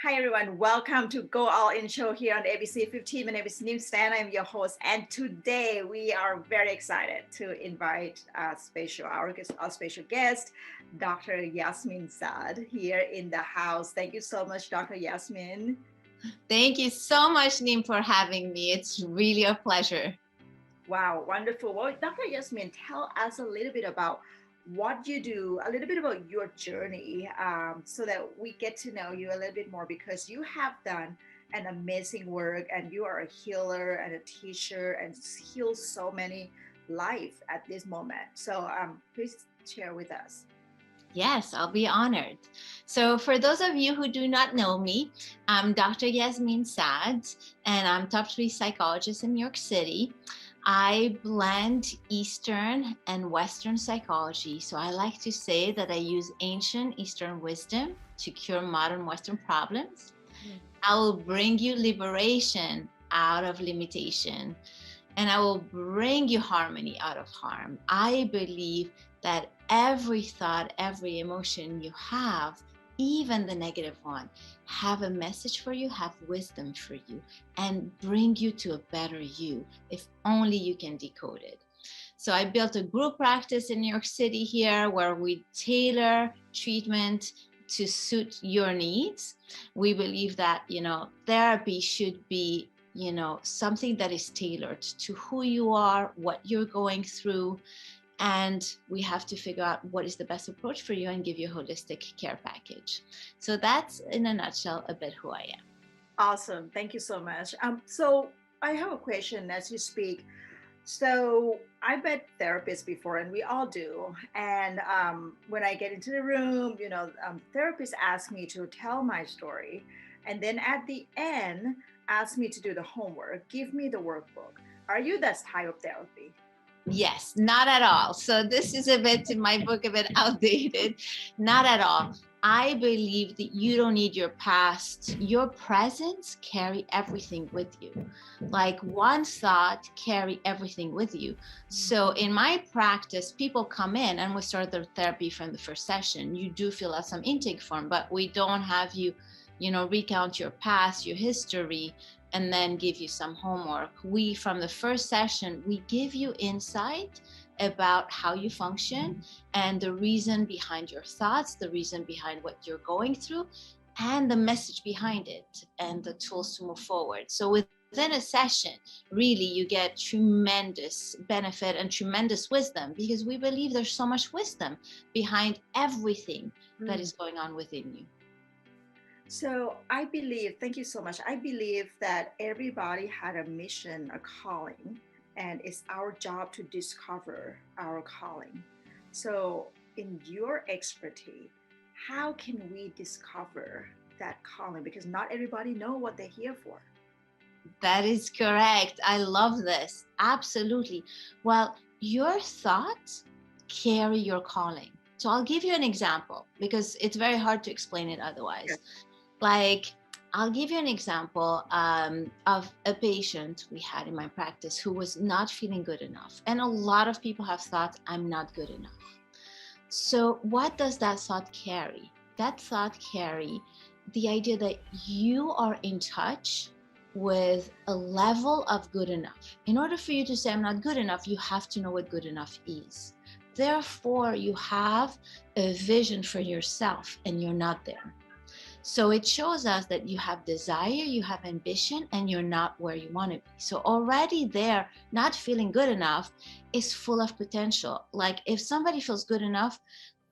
Hi everyone, welcome to Go All In show here on ABC 15. My name is Nim Stant. I'm your host, and today we are very excited to invite our special guest, Dr. Yasmine Saad, here in the house. Thank you so much, Dr. Yasmine. Thank you so much, Nim, for having me. It's really a pleasure. Wow, wonderful. Well, Dr. Yasmine, tell us a little bit about what you do, a little bit about your journey, so that we get to know you a little bit more because you have done an amazing work and you are a healer and a teacher and heal so many life at this moment. So please share with us. Yes, I'll be honored. So, for those of you who do not know me, I'm Dr. Yasmine Saad, and I'm top 3 psychologist in New York City. I blend Eastern and Western psychology. So, I like to say that I use ancient Eastern wisdom to cure modern Western problems. I will bring you liberation out of limitation, and I will bring you harmony out of harm. I believe that every thought, every emotion you have, even the negative one, have a message for you, have wisdom for you, and bring you to a better you, if only you can decode it. So I built a group practice in New York City here where we tailor treatment to suit your needs. We believe that, therapy should be something that is tailored to who you are, what you're going through, and we have to figure out what is the best approach for you and give you a holistic care package. So that's, in a nutshell, a bit who I am. Awesome. Thank you so much. So I have a question as you speak. So I've met therapists before, and we all do. And when I get into the room, therapists ask me to tell my story, and then at the end, ask me to do the homework, give me the workbook. Are you that type of therapy? Yes, not at all. So this is a bit, in my book, a bit outdated. Not at all. I believe that you don't need your past. Your presence carry everything with you. Like one thought carry everything with you. So in my practice, people come in and we start their therapy from the first session. You do fill out some intake form, but we don't have you, recount your past, your history, and then give you some homework. We, from the first session, we give you insight about how you function and the reason behind your thoughts, the reason behind what you're going through, and the message behind it, and the tools to move forward. So within a session, really, you get tremendous benefit and tremendous wisdom, because we believe there's so much wisdom behind everything that is going on within you. So I believe, thank you so much. I believe that everybody had a mission, a calling, and it's our job to discover our calling. So in your expertise, how can we discover that calling? Because not everybody know what they're here for. That is correct. I love this. Absolutely. Well, your thoughts carry your calling. So I'll give you an example because it's very hard to explain it otherwise. Yes. Like, I'll give you an example of a patient we had in my practice who was not feeling good enough. And a lot of people have thought, I'm not good enough. So what does that thought carry? That thought carry the idea that you are in touch with a level of good enough. In order for you to say, I'm not good enough, you have to know what good enough is. Therefore, you have a vision for yourself and you're not there. So it shows us that you have desire, you have ambition, and you're not where you want to be. So already there, not feeling good enough is full of potential. Like if somebody feels good enough,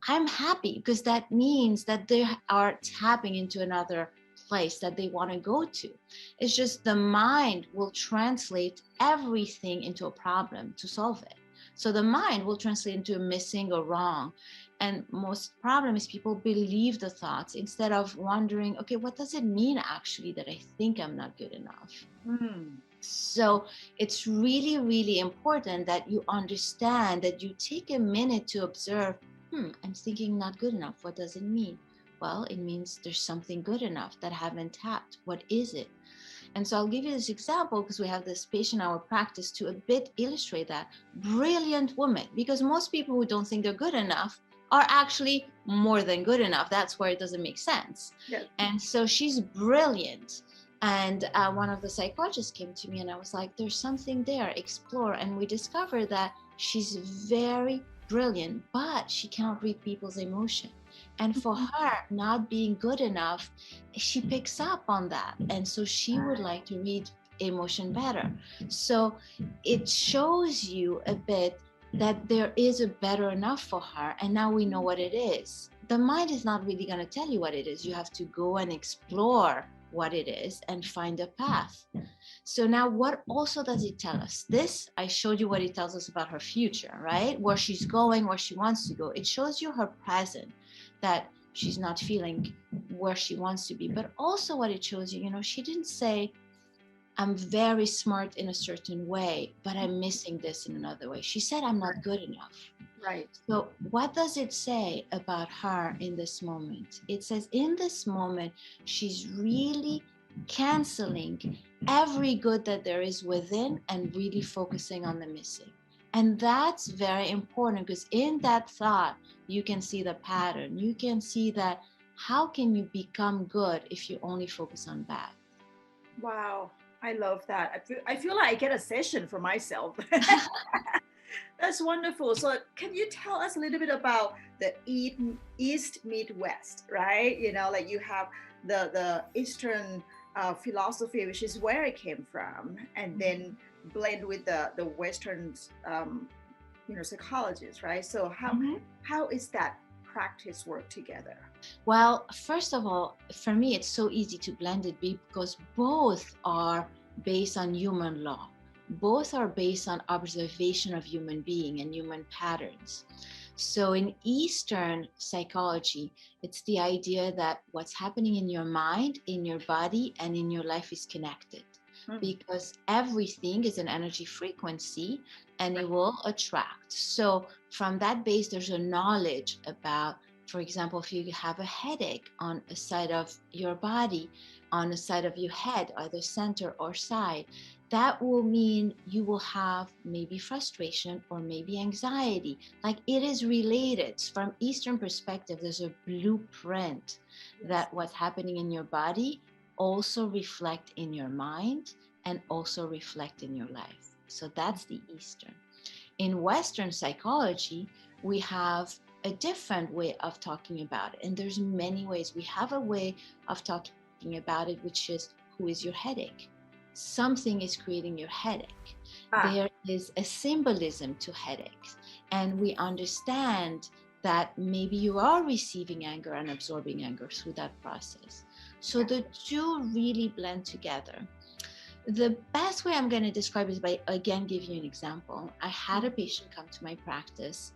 I'm happy because that means that they are tapping into another place that they want to go to. It's just the mind will translate everything into a problem to solve it. So the mind will translate into a missing or wrong. And most problem is people believe the thoughts instead of wondering, okay, what does it mean actually that I think I'm not good enough? So it's really, really important that you understand, that you take a minute to observe, I'm thinking not good enough. What does it mean? Well, it means there's something good enough that I haven't tapped. What is it? And so I'll give you this example because we have this patient in our practice to a bit illustrate that. Brilliant woman, because most people who don't think they're good enough are actually more than good enough. That's where it doesn't make sense. Yes. And so she's brilliant. And one of the psychologists came to me and I was like, there's something there, explore. And we discovered that she's very brilliant, but she cannot read people's emotion. And for her, not being good enough, she picks up on that. And so she would like to read emotion better. So it shows you a bit that there is a better enough for her. And now we know what it is. The mind is not really going to tell you what it is. You have to go and explore what it is and find a path. So now what also does it tell us? This, I showed you what it tells us about her future, right? Where she's going, where she wants to go. It shows you her present, that she's not feeling where she wants to be. But also what it shows you, she didn't say, I'm very smart in a certain way, but I'm missing this in another way. She said, I'm not good enough. Right. So what does it say about her in this moment? It says in this moment, she's really canceling every good that there is within and really focusing on the missing. And that's very important because in that thought, you can see the pattern. You can see that how can you become good if you only focus on bad? Wow. I love that. I feel like I get a session for myself. That's wonderful. So, can you tell us a little bit about the East Midwest, right? Like you have the Eastern philosophy, which is where I came from, and then blend with the Western, psychologist, right? So, how is that practice work together? Well, first of all, for me, it's so easy to blend it because both are based on human law. Both are based on observation of human being and human patterns. So in Eastern psychology, it's the idea that what's happening in your mind, in your body, and in your life is connected. Because everything is an energy frequency and it will attract. So from that base, there's a knowledge about, for example, if you have a headache on a side of your body, on a side of your head, either center or side, that will mean you will have maybe frustration or maybe anxiety. Like it is related. From Eastern perspective, there's a blueprint that what's happening in your body also reflect in your mind and also reflect in your life. So that's the Eastern. In Western psychology, we have a different way of talking about it. And there's many ways. We have a way of talking about it, which is, who is your headache? Something is creating your headache. There is a symbolism to headaches. And we understand that maybe you are receiving anger and absorbing anger through that process. So the two really blend together. The best way I'm going to describe is by, again, giving you an example. I had a patient come to my practice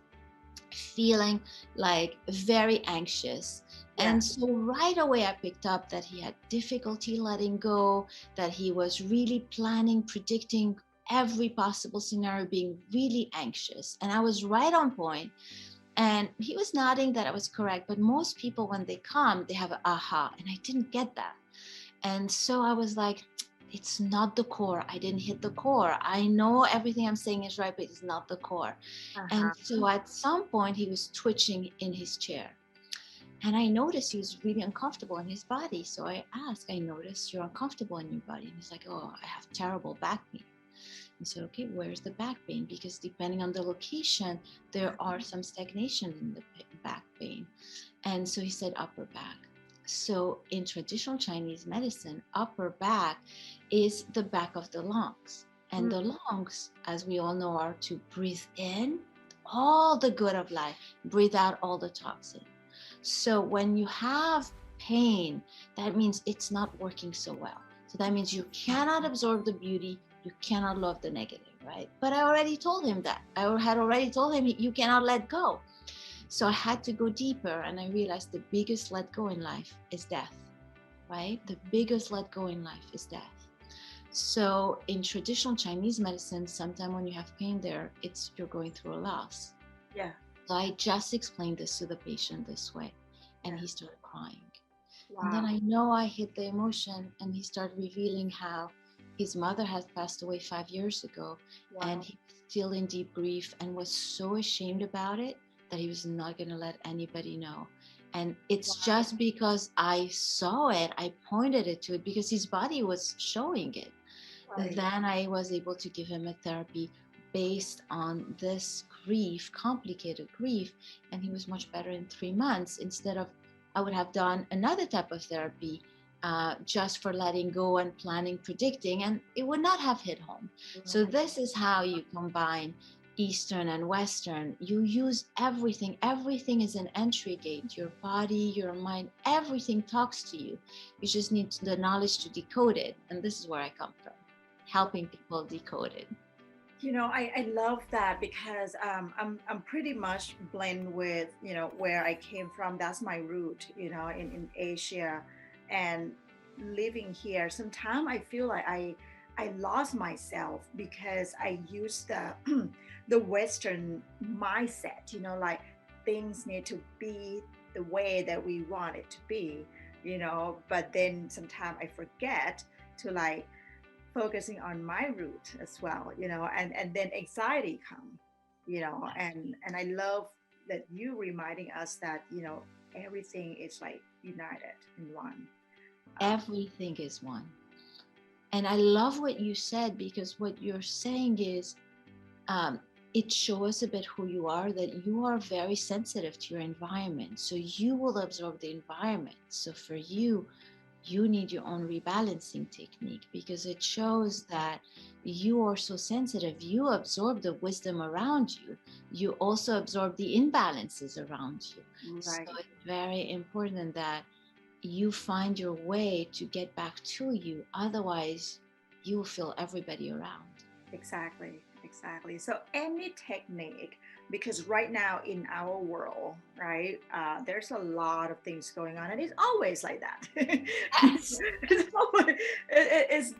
feeling like very anxious. And so right away I picked up that he had difficulty letting go, that he was really planning, predicting every possible scenario, being really anxious. And I was right on point. And he was nodding that I was correct. But most people, when they come, they have an aha. And I didn't get that. And so I was like, it's not the core. I didn't hit the core. I know everything I'm saying is right, but it's not the core. And so at some point, he was twitching in his chair. And I noticed he was really uncomfortable in his body. So I asked, I noticed you're uncomfortable in your body. And he's like, oh, I have terrible back pain. I said, okay, where's the back pain? Because depending on the location, there are some stagnation in the back pain. And so he said upper back. So in traditional Chinese medicine, upper back is the back of the lungs. And the lungs, as we all know, are to breathe in all the good of life, breathe out all the toxin. So when you have pain, that means it's not working so well. So that means you cannot absorb the beauty, you cannot love the negative, right? But I already told him that. I had already told him you cannot let go. So I had to go deeper, and I realized the biggest let go in life is death, right? The biggest let go in life is death. So in traditional Chinese medicine, sometimes when you have pain there, it's you're going through a loss. Yeah. So I just explained this to the patient this way, and he started crying. Wow. And then I know I hit the emotion, and he started revealing how his mother had passed away 5 years ago, and he was still in deep grief and was so ashamed about it that he was not going to let anybody know. And it's Wow. just because I saw it, I pointed it to it because his body was showing it. Right. Then I was able to give him a therapy based on this grief, complicated grief, and he was much better in 3 months instead of I would have done another type of therapy just for letting go and planning, predicting, and it would not have hit home. So Right. this is how you combine Eastern and Western. You use everything. Everything is an entry gate. Your body, your mind, everything talks to you. You just need the knowledge to decode it. And this is where I come from, helping people decode it. I love that because I'm pretty much blend with, where I came from. That's my root, in Asia. And living here, sometimes I feel like I lost myself because I used the the Western mindset, like things need to be the way that we want it to be, but then sometimes I forget to like focusing on my root as well, and then anxiety come, and I love that you reminding us that, everything is like united in one. um, Everything is one. And I love what you said because what you're saying is um, it shows a bit who you are, that you are very sensitive to your environment. So you will absorb the environment. So for you, you need your own rebalancing technique because it shows that you are so sensitive. You absorb the wisdom around you. You also absorb the imbalances around you. So right. it's very important that you find your way to get back to you. Otherwise, you will feel everybody around. Exactly, exactly. So any technique, because right now in our world, right, there's a lot of things going on, and it's always like that. Yes. It's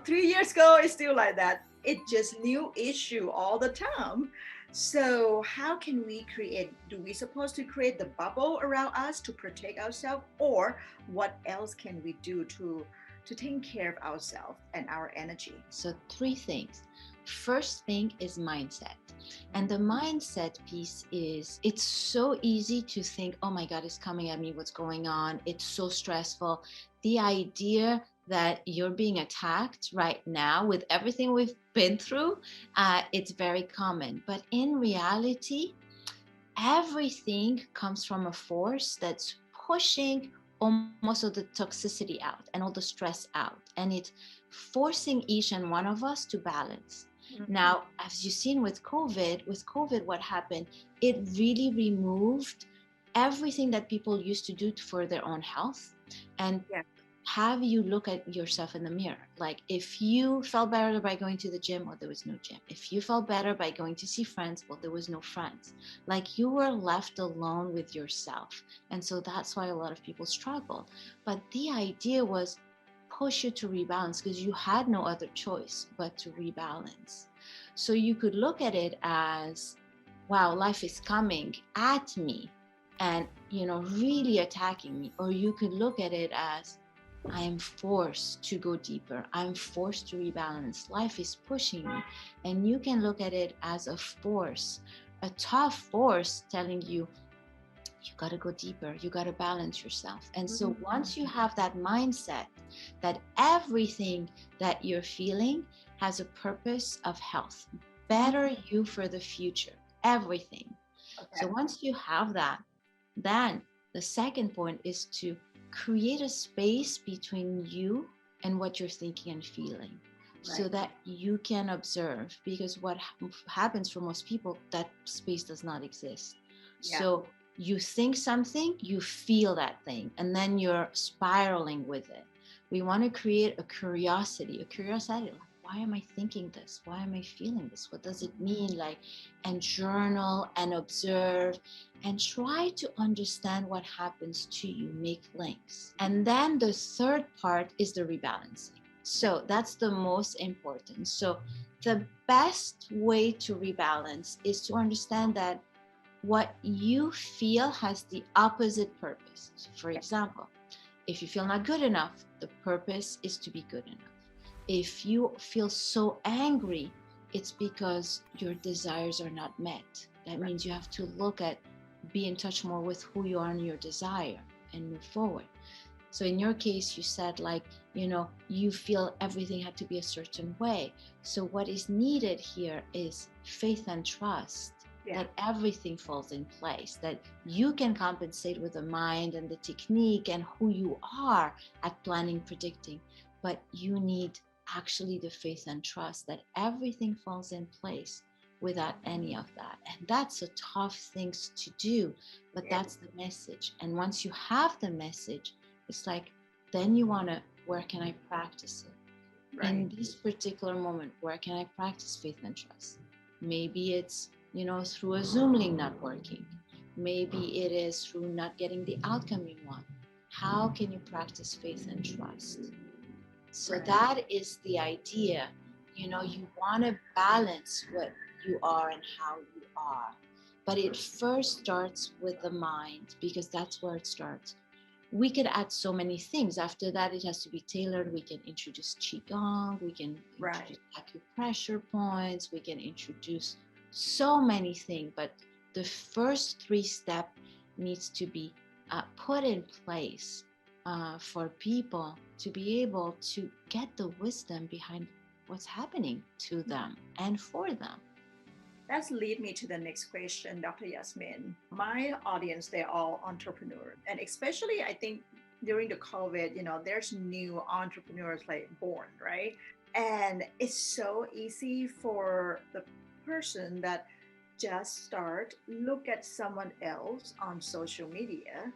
3 years ago, it's still like that. It's just new issue all the time. So how can we create? Do we supposed to create the bubble around us to protect ourselves, or what else can we do to take care of ourselves and our energy? So, three things. First thing is mindset. And the mindset piece is it's so easy to think, oh my God, it's coming at me. What's going on? It's so stressful. The idea that you're being attacked right now with everything we've been through, it's very common. But in reality, everything comes from a force that's pushing almost all the toxicity out and all the stress out, and it's forcing each and one of us to balance. Mhm. Now, as you've seen with COVID, what happened, it really removed everything that people used to do for their own health and Yeah. have you look at yourself in the mirror. Like if you felt better by going to the gym, well, there was no gym. If you felt better by going to see friends, well, there was no friends. Like you were left alone with yourself. And so that's why a lot of people struggle. But the idea was push you to rebalance because you had no other choice but to rebalance. So you could look at it as, wow, life is coming at me and, really attacking me. Or you could look at it as, I am forced to go deeper. I'm forced to rebalance. Life is pushing me. And you can look at it as a force, a tough force telling you, you got to go deeper. You got to balance yourself. And so Mhm. once you have that mindset that everything that you're feeling has a purpose of health, Mhm. better you for the future, everything. So Okay. once you have that, then the second point is to create a space between you and what you're thinking and feeling so Right. that you can observe. Because what happens for most people, that space does not exist. Yeah. So you think something, you feel that thing, and then you're spiraling with it. We want to create a curiosity like, why am I thinking this? Why am I feeling this? What does it mean? Like, and journal and observe and try to understand what happens to you, make links. And then the third part is the rebalancing. So that's the most important. So the best way to rebalance is to understand that what you feel has the opposite purpose. So for Yeah. example, if you feel not good enough, the purpose is to be good enough. If you feel so angry, it's because your desires are not met. That Right. means you have to look at be in touch more with who you are and your desire and move forward. So in your case, you said like, you feel everything had to be a certain way. So what is needed here is faith and trust that everything falls in place, that you can compensate with the mind and the technique and who you are at planning, predicting, but you need actually the faith and trust that everything falls in place without any of that. And that's a tough thing to do, but that's the message. And once you have the message, it's like, then you want to, where can I practice it? Right. In this particular moment, where can I practice faith and trust? Maybe it's, through a Zoom link not working. Maybe it is through not getting the outcome you want. How can you practice faith and trust? So that is the idea. You want to balance what you are and how you are. But it first starts with the mind, because that's where it starts. We could add so many things. After that, it has to be tailored. We can introduce Qigong. We can introduce acupressure points. We can introduce so many things. But the first 3 steps needs to be put in place for people to be able to get the wisdom behind what's happening to them and for them. That's lead me to the next question, Dr. Yasmine. My audience, they're all entrepreneurs. And especially, I think during the COVID, there's new entrepreneurs like born, right? And it's so easy for the person that just start, look at someone else on social media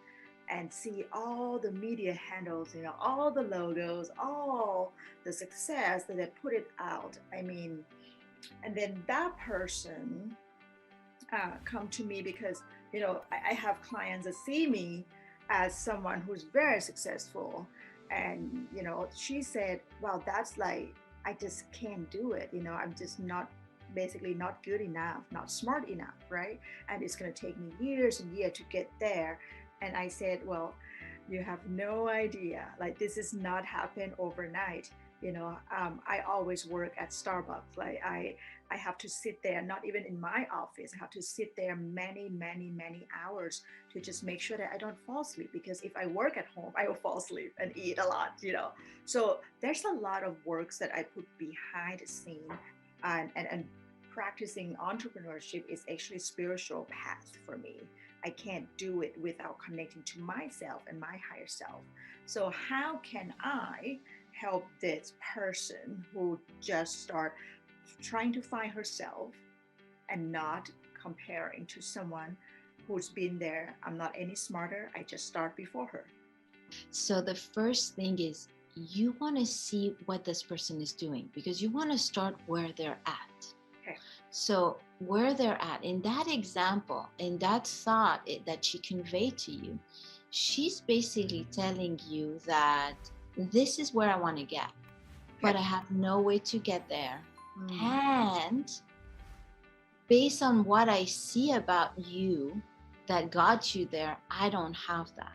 and see all the media handles, all the logos, all the success that they put it out. I mean, and then that person come to me because I have clients that see me as someone who's very successful, and she said, well, that's like, I just can't do it, I'm just not, basically not good enough, not smart enough, right? And it's going to take me years and years to get there. And I said, well, you have no idea, like, this is not happen overnight. I always work at Starbucks. Like I have to sit there, not even in my office. I have to sit there many, many, many hours to just make sure that I don't fall asleep. Because if I work at home, I will fall asleep and eat a lot. So there's a lot of works that I put behind the scene, and practicing entrepreneurship is actually a spiritual path for me. I can't do it without connecting to myself and my higher self. So how can I help this person who just start trying to find herself and not comparing to someone who's been there? I'm not any smarter. I just start before her. So the first thing is, you want to see what this person is doing, because you want to start where they're at. Okay. So where they're at, in that example, in that thought that she conveyed to you, she's basically telling you that this is where I want to get, but I have no way to get there. And based on what I see about you that got you there, I don't have that.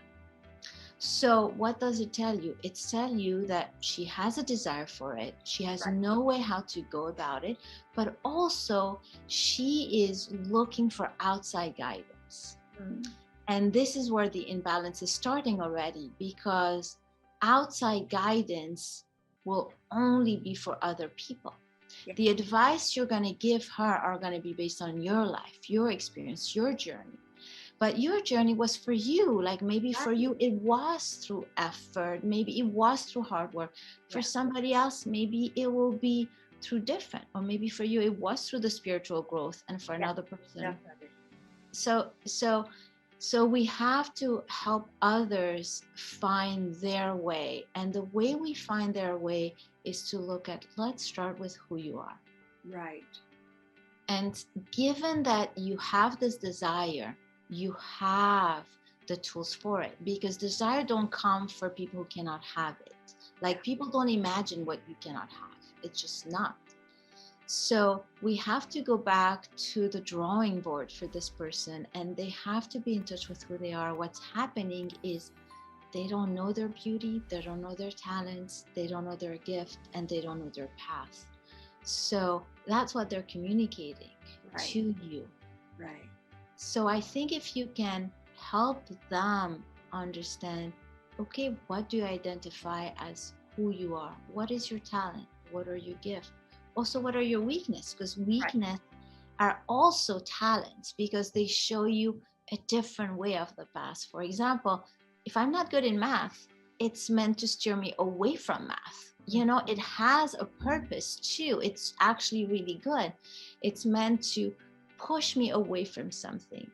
So what does it tell you? It tells you that she has a desire for it. She has no way how to go about it, but also she is looking for outside guidance. And this is where the imbalance is starting already, because outside guidance will only be for other people. The advice you're going to give her are going to be based on your life, your experience, your journey. But your journey was for you. Like maybe for you, it was through effort. Maybe it was through hard work. For somebody else, maybe it will be through different. Or maybe for you, it was through the spiritual growth. And for another person. So we have to help others find their way. And the way we find their way is to look at, let's start with who you are. Right. And given that you have this desire, you have the tools for it, because desire don't come for people who cannot have it. Like people don't imagine what you cannot have. It's just not. So we have to go back to the drawing board for this person, and they have to be in touch with who they are. What's happening is they don't know their beauty, they don't know their talents, they don't know their gift, and they don't know their path. So that's what they're communicating to you. Right. So I think if you can help them understand, okay, what do you identify as who you are? What is your talent? What are your gifts? Also, what are your weaknesses? Because Right. weakness are also talents because they show you a different way of the past. For example, if I'm not good in math, it's meant to steer me away from math. You know, it has a purpose too. It's actually really good. It's meant to push me away from something.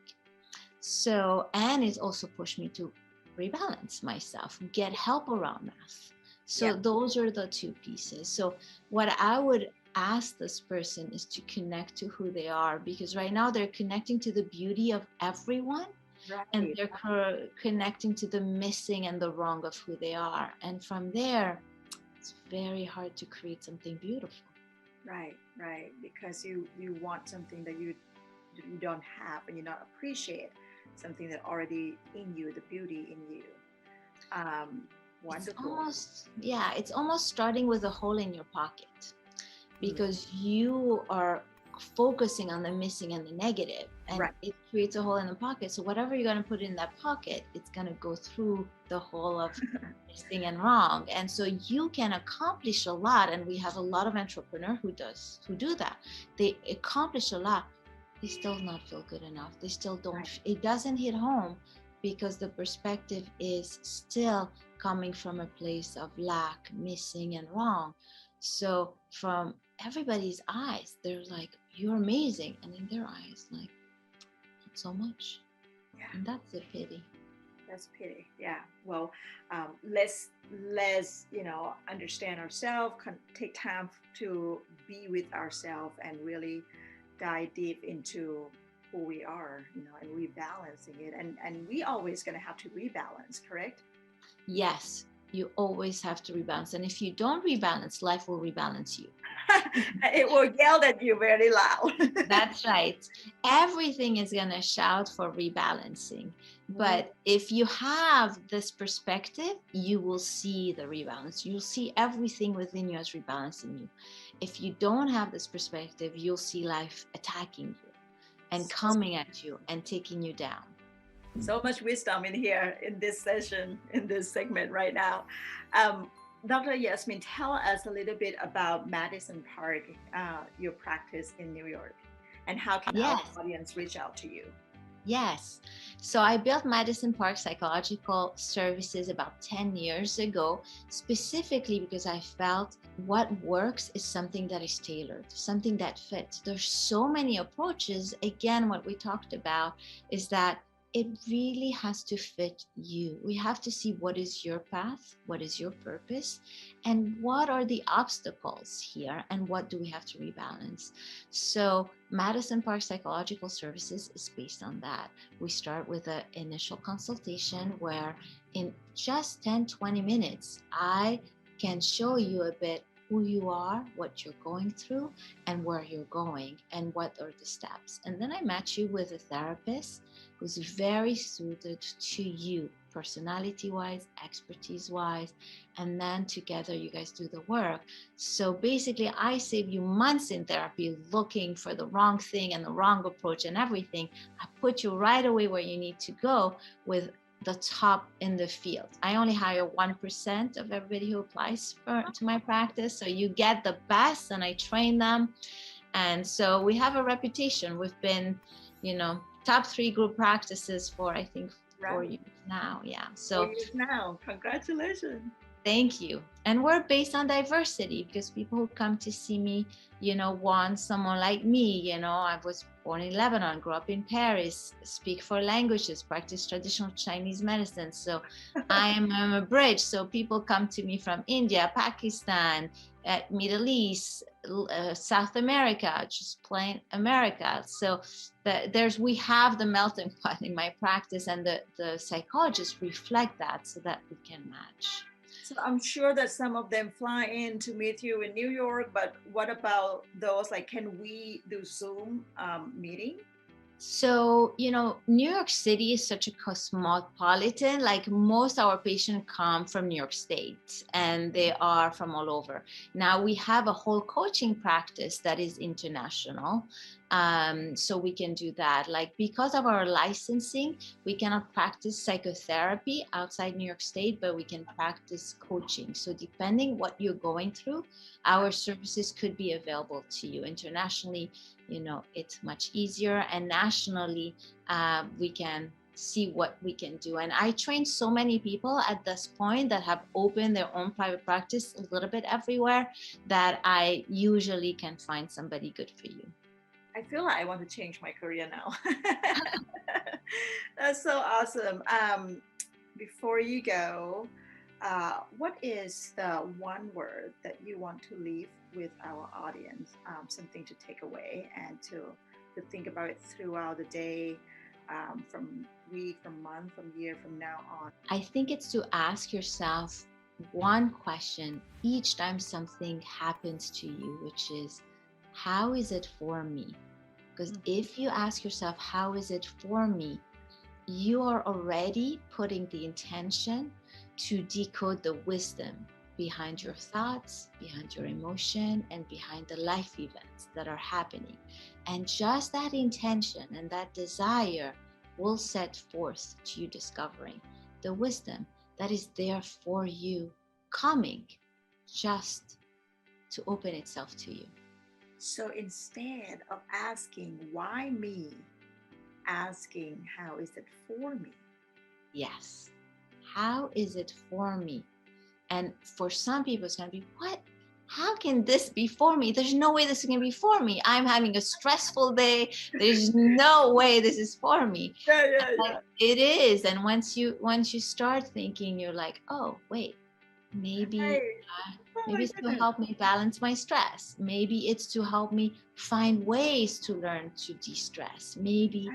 So, and it also pushed me to rebalance myself, get help around math. So, Yeah. those are the two pieces. So, what I would ask this person is to connect to who they are, because right now they're connecting to the beauty of everyone, and Right. they're connecting to the missing and the wrong of who they are. And from there, it's very hard to create something beautiful. Right. Right. Because you want something that you don't have, and you not appreciate something that already in you, the beauty in you. Um, It's Wonderful. almost, yeah, it's almost starting with a hole in your pocket, Mm. because you are focusing on the missing and the negative, and Right. it creates a hole in the pocket. So whatever you're going to put in that pocket, it's going to go through the hole of missing and wrong. And so you can accomplish a lot, and we have a lot of entrepreneurs who do that. They accomplish a lot, they still not feel good enough. They still don't, Right. it doesn't hit home because the perspective is still coming from a place of lack, missing, and wrong. So from everybody's eyes, they're like, you're amazing. And in their eyes, like, not so much. Yeah. And that's a pity. That's pity. Yeah. Well, let's understand ourselves. Take time to be with ourselves and really dive deep into who we are. And rebalancing it. And we always gonna have to rebalance. Correct? Yes, you always have to rebalance. And if you don't rebalance, life will rebalance you. It will yell at you very loud. That's right. Everything is going to shout for rebalancing. But if you have this perspective, you will see the rebalance. You'll see everything within you as rebalancing you. If you don't have this perspective, you'll see life attacking you and So, coming at you and taking you down. so much wisdom in here in this session, in this segment right now. Um, Dr. Yasmin, tell us a little bit about Madison Park, your practice in New York, and how can our Yes. audience reach out to you? Yes. So I built Madison Park Psychological Services about 10 years ago, specifically because I felt what works is something that is tailored, something that fits. There's so many approaches. Again, what we talked about is that it really has to fit you. We have to see what is your path, what is your purpose, and what are the obstacles here, and what do we have to rebalance. So Madison Park Psychological Services is based on that. We start with an initial consultation where in just 10-20 minutes, I can show you a bit who you are, what you're going through, and where you're going, and what are the steps. And then I match you with a therapist who's very suited to you, personality wise, expertise wise, and then together you guys do the work. So basically, I save you months in therapy looking for the wrong thing and the wrong approach and everything. I put you right away where you need to go with the top in the field. I only hire 1% of everybody who applies to my practice. So you get the best, and I train them. And so we have a reputation. We've been, top 3 group practices for, I think, 4 years Right. now. Yeah. 4 So years now. Congratulations. thank you. And we're based on diversity, because people who come to see me, want someone like me. I was born in Lebanon, grew up in Paris, speak 4 languages, practice traditional Chinese medicine. So I'm a bridge. So people come to me from India, Pakistan, Middle East, South America, just plain America. So we have the melting pot in my practice, and the psychologists reflect that so that we can match. So I'm sure that some of them fly in to meet you in New York, but what about those? Like, can we do Zoom meeting? So, New York City is such a cosmopolitan, like most our patients come from New York State and they are from all over. Now we have a whole coaching practice that is international. So we can do that. Like because of our licensing, we cannot practice psychotherapy outside New York State, but we can practice coaching. So depending what you're going through, our services could be available to you internationally. It's much easier, and nationally we can see what we can do. And I train so many people at this point that have opened their own private practice a little bit everywhere, that I usually can find somebody good for you. I feel like I want to change my career now. That's so awesome. Before you go, what is the one word that you want to leave with our audience? Something to take away and to think about it throughout the day, from week, from month, from year, from now on. I think it's to ask yourself one question each time something happens to you, which is, how is it for me? Because if you ask yourself, how is it for me? You are already putting the intention to decode the wisdom behind your thoughts, behind your emotion, and behind the life events that are happening. And just that intention and that desire will set forth to you discovering the wisdom that is there for you, coming just to open itself to you. So instead of asking, why me? Asking, how is it for me? Yes. How is it for me? And for some people, it's going to be, what? How can this be for me? There's no way this is going to be for me. I'm having a stressful day. There's no way this is for me. Yeah. It is. And once you start thinking, you're like, oh, wait, maybe maybe it's to help me balance my stress. Maybe it's to help me find ways to learn to de-stress. Maybe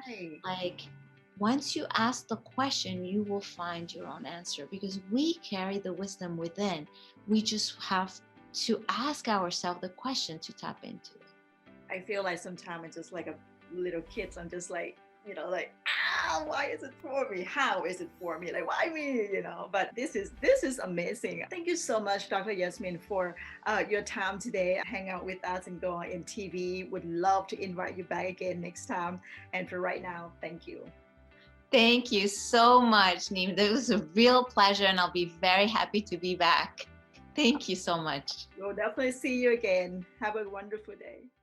like once you ask the question, you will find your own answer, because we carry the wisdom within. We just have to ask ourselves the question to tap into it. I feel like sometimes it's just like a little kids. I'm just like, why is it for me? How is it for me? Like, why me? But this is amazing. Thank you so much, Dr. Yasmine, for your time today. Hang out with us and go on in TV. Would love to invite you back again next time. And for right now, thank you. Thank you so much, Nim. It was a real pleasure, and I'll be very happy to be back. Thank you so much. We'll definitely see you again. Have a wonderful day.